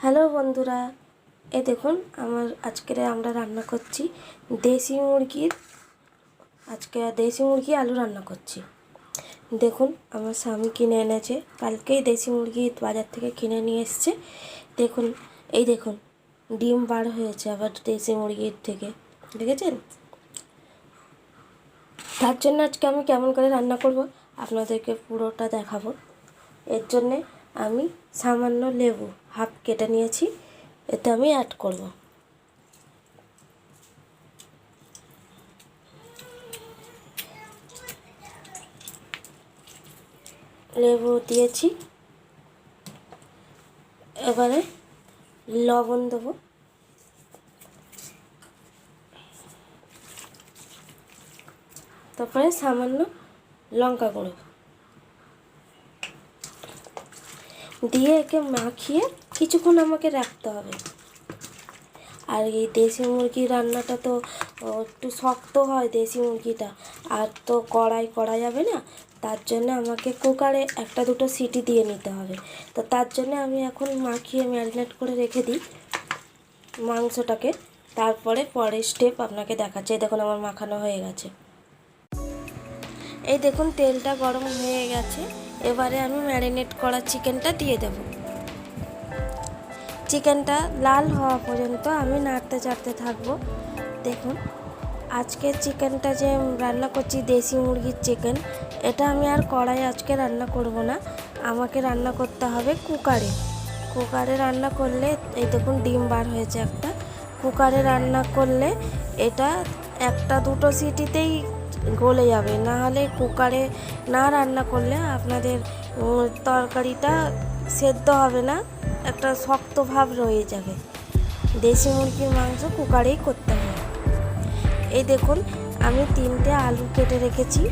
Hello বন্ধুরা, দেখুন আজকে আমরা রান্না করছি দেশি মুরগি আলু রান্না করছি। দেখুন আমার স্বামী কিনে এনেছে, কালকেই দেশি মুরগি বাজার থেকে কিনে নিয়ে এসছে। দেখুন দেখুন ডিম বার হয়েছে আবার দেশি মুরগির থেকে, দেখেছেন? তার জন্য আজকে আমি কেমন করে রান্না করব আপনাদেরকে পুরোটা দেখাবো। এর জন্যে আমি সামান্য লেবু হাফ কেটে নিয়েছি, এতে আমি অ্যাড করব। লেবু দিয়েছি, এবারে লবণ দেবো, তারপরে সামান্য লঙ্কা গুঁড়ো দিয়ে একে মাখিয়ে কিছুক্ষণ আমাকে রাখতে হবে। আর এই দেশি মুরগির রান্নাটা তো একটু শক্ত হয় দেশি মুরগিটা, আর তো কড়াই করা যাবে না, তার জন্য আমাকে কুকারে একটা দুটো সিটি দিয়ে নিতে হবে। তো তার জন্য আমি এখন মাখিয়ে ম্যারিনেট করে রেখে দিই মাংসটাকে, তারপরে পরের স্টেপ আপনাকে দেখাচ্ছি। দেখুন আমার মাখানো হয়ে গেছে, এই দেখুন তেলটা গরম হয়ে গেছে। এবারে আমি ম্যারিনেট করা চিকেনটা দিয়ে দেব। চিকেনটা লাল হওয়া পর্যন্ত আমি নাড়তে চাড়তে থাকবো। দেখুন আজকে চিকেনটা যে রান্না করছি দেশি মুরগির চিকেন, এটা আমি আর কড়াই আজকে রান্না করব না, আমাকে রান্না করতে হবে কুকারে রান্না করলে, এই দেখুন ডিম বার হয়েছে একটা। কুকারে রান্না করলে এটা একটা দুটো সিটিতেই গলে যাবে, না হলে কুকারে না রান্না করলে আপনাদের তরকারিটা সেদ্ধ হবে না, একটা শক্ত ভাব রয়ে যাবে। দেশি মুরগির মাংস কুকারেই করতে হয়। এই দেখুন আমি 3টে আলু কেটে রেখেছি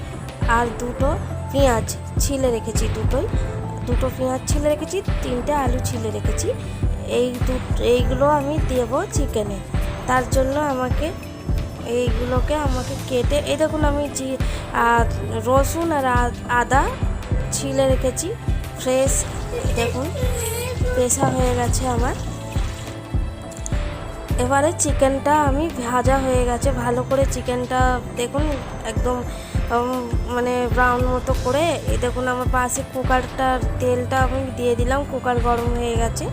আর 2টো পেঁয়াজ ছিলে রেখেছি, দুটো পেঁয়াজ ছিলে রেখেছি, 3টে আলু ছিলে রেখেছি। এইগুলো আমি দেবো চিকেনে, তার জন্য এইগুলোকে আমাকে কেটে, এই দেখুন আমি রসুন আর আদা ছিলে রেখেছি ফ্রেশ, দেখুন পেশা হয়ে গেছে আমার। এবারে চিকেনটা আমি ভাজা হয়ে গেছে ভালো করে, চিকেনটা দেখুন একদম মানে ব্রাউন মতো করে। এই দেখুন আমার পাশে কুকারটার তেলটা আমি দিয়ে দিলাম, কুকার গরম হয়ে গেছে,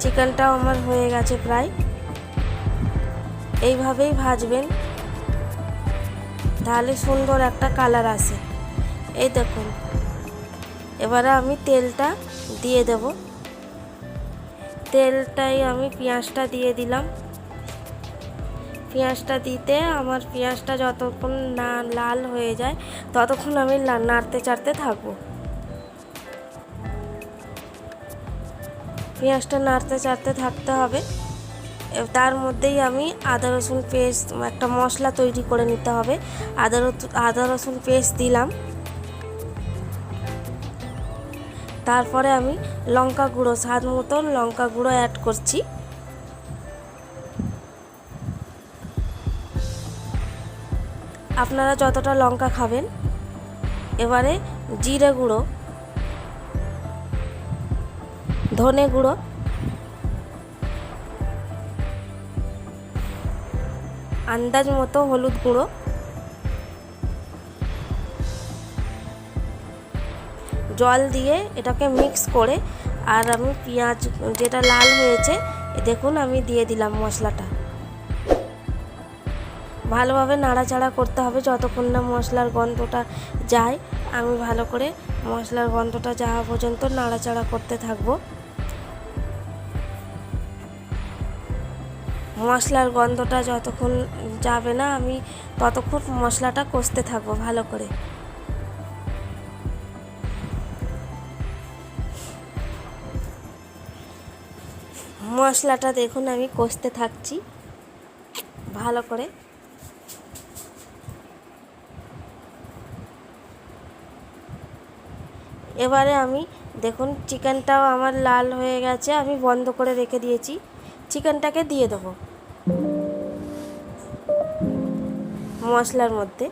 চিকেনটাও আমার হয়ে গেছে প্রায়। এইভাবেই ভাজবেন, তাহলে সুন্দর একটা কালার আসে। এই দেখুন এবারে আমি তেলটা দিয়ে দেব, তেলটাই আমি পেঁয়াজটা দিয়ে দিলাম। পেঁয়াজটা দিতে আমার পেঁয়াজটা যতক্ষণ না লাল হয়ে যায় ততক্ষণ আমি নাড়তে চাড়তে থাকবো। পেঁয়াজটা নাড়তে চাড়তে থাকতে হবে। তার মধ্যেই আমি আদা রসুন পেস্ট, একটা মশলা তৈরি করে নিতে হবে। আদা রসুন পেস্ট দিলাম, তারপরে আমি লঙ্কা গুঁড়ো, স্বাদ মতন লঙ্কা গুঁড়ো অ্যাড করছি। আপনারা যতটা লঙ্কা খাবেন। এবারে জিরে গুঁড়ো, ধনে গুঁড়ো, আন্দাজ মতো হলুদ গুঁড়ো, জল দিয়ে এটাকে মিক্স করে, আর আমি পেঁয়াজ যেটা লাল হয়েছে দেখুন আমি দিয়ে দিলাম মশলাটা। ভালোভাবে নাড়াচাড়া করতে হবে যতক্ষণ না মশলার গন্ধটা যায়। আমি ভালো করে মশলার গন্ধটা যাওয়া পর্যন্ত নাড়াচাড়া করতে থাকবো। মশলার গন্ধটা যতক্ষণ যাবে না আমি ততক্ষণ মশলাটা কষতে থাকবো ভালো করে। মশলাটা দেখুন আমি কষতে থাকছি ভালো করে। এবারে আমি দেখুন চিকেনটাও আমার লাল হয়ে গেছে, আমি বন্ধ করে রেখে দিয়েছি। চিকেনটাকে দিয়ে দেবো মশলার মধ্যে,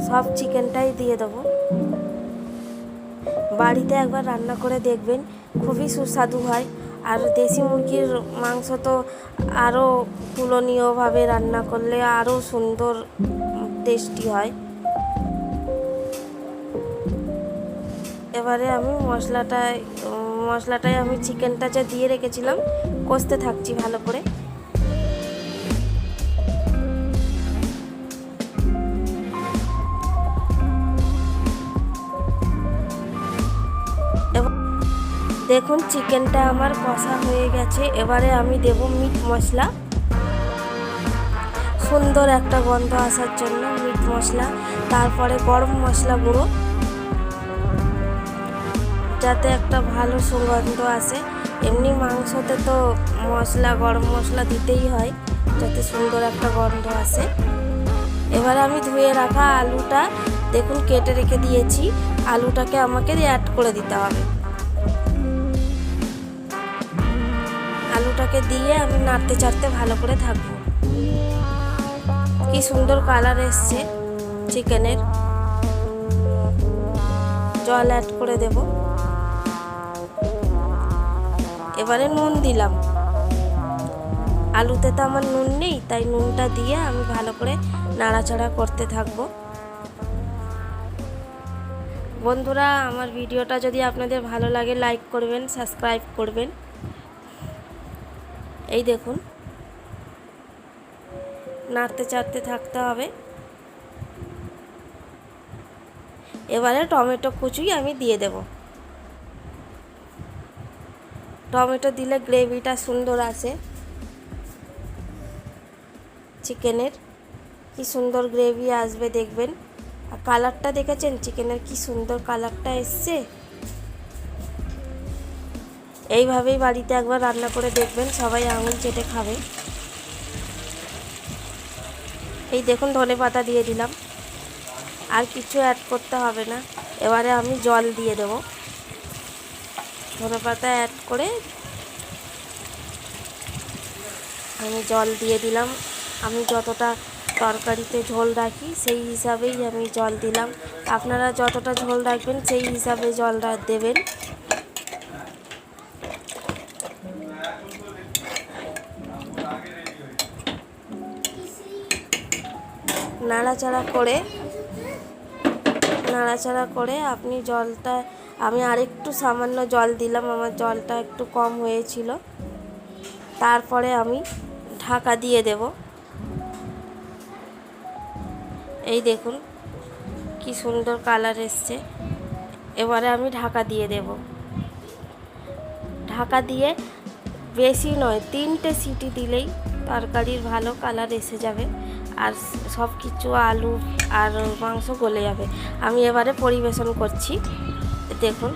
সব চিকেনটাই দিয়ে দেবো। বাড়িতে একবার রান্না করে দেখবেন, খুবই সুস্বাদু হয়। আর দেশি মুরগির মাংস তো আরও তুলনীয়ভাবে রান্না করলে আরও সুন্দর টেস্টি হয়। এবারে আমি মশলাটায় আমি চিকেনটা যা দিয়ে রেখেছিলাম কষতে থাকছি ভালো করে। দেখুন চিকেনটা আমার কষা হয়ে গেছে। এবারে আমি দেব মিট মশলা, সুন্দর একটা গন্ধ আসার জন্য মিট মশলা, তারপরে গরম মশলা গুঁড়ো, যাতে একটা ভালো সুগন্ধ আসে। এমনি মাংসতে তো গরম মশলা দিতেই হয় যাতে সুন্দর একটা গন্ধ আসে। এবারে আমি ধুয়ে রাখা আলুটা দেখুন কেটে রেখে দিয়েছি, আলুটাকে আমাকে অ্যাড করে দিতে হবে। আলুটাকে দিয়ে আমি নাড়তে চাড়তে ভালো করে থাকবো। কি সুন্দর কালার এসছে চিকেনের। জল অ্যাড করে দেব। এবারে নুন দিলাম, আলুতে তো আমার নুন নেই, তাই নুনটা দিয়ে আমি ভালো করে নাড়াচাড়া করতে থাকবো। বন্ধুরা, আমার ভিডিওটা যদি আপনাদের ভালো লাগে লাইক করবেন, সাবস্ক্রাইব করবেন। এই দেখুন নাড়তে চাড়তে থাকতে হবে। এবারে টমেটো কুচি আমি দিয়ে দেব। টমেটো দিলে গ্রেভিটা সুন্দর আসে চিকেনের। কি সুন্দর গ্রেভি আসবে দেখবেন। আর কালারটা দেখেছেন চিকেনের কি সুন্দর কালারটা এসছে। এইভাবেই বাড়িতে একবার রান্না করে দেখবেন, সবাই আঙুল চেটে খাবে। এই দেখুন ধনেপাতা দিয়ে দিলাম, আর কিছু অ্যাড করতে হবে না। এবারে আমি জল দিয়ে দেব। ধনেপাতা অ্যাড করে আমি জল দিয়ে দিলাম। আমি যতটা তরকারিতে ঝোল রাখি সেই হিসাবেই আমি জল দিলাম। আপনারা যতটা ঝোল রাখবেন সেই হিসাবে জলটা দেবেন। নাড়াচাড়া করে আপনি জলটা, আমি আরেকটু সামান্য জল দিলাম, আমার জলটা একটু কম হয়েছিল। তারপরে আমি ঢাকা দিয়ে দেব। এই দেখুন কি সুন্দর কালার এসছে। এবারে আমি ঢাকা দিয়ে দেব। ঢাকা দিয়ে বেশি নয়, 3টে সিটি দিলেই তরকারির ভালো কালার এসে যাবে, আর সব কিছু আলু আর মাংস গলে যাবে। আমি এবারে পরিবেশন করছি। দেখুন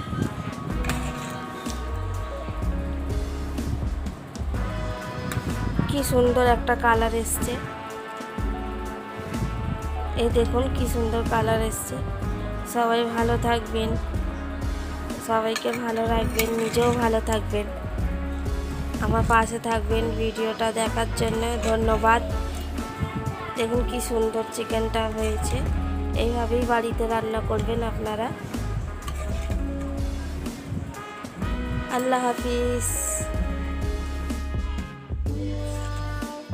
কি সুন্দর একটা কালার এসছে। এই দেখুন কি সুন্দর কালার এসছে। সবাই ভালো থাকবেন, সবাইকে ভালো রাখবেন, নিজেও ভালো থাকবেন, আমার পাশে থাকবেন। ভিডিওটা দেখার জন্য ধন্যবাদ। দেখুন কি সুন্দর চিকেনটা হয়েছে। এইভাবেই বাড়িতে রান্না করবেন আপনারা। আল্লাহ হাফিজ।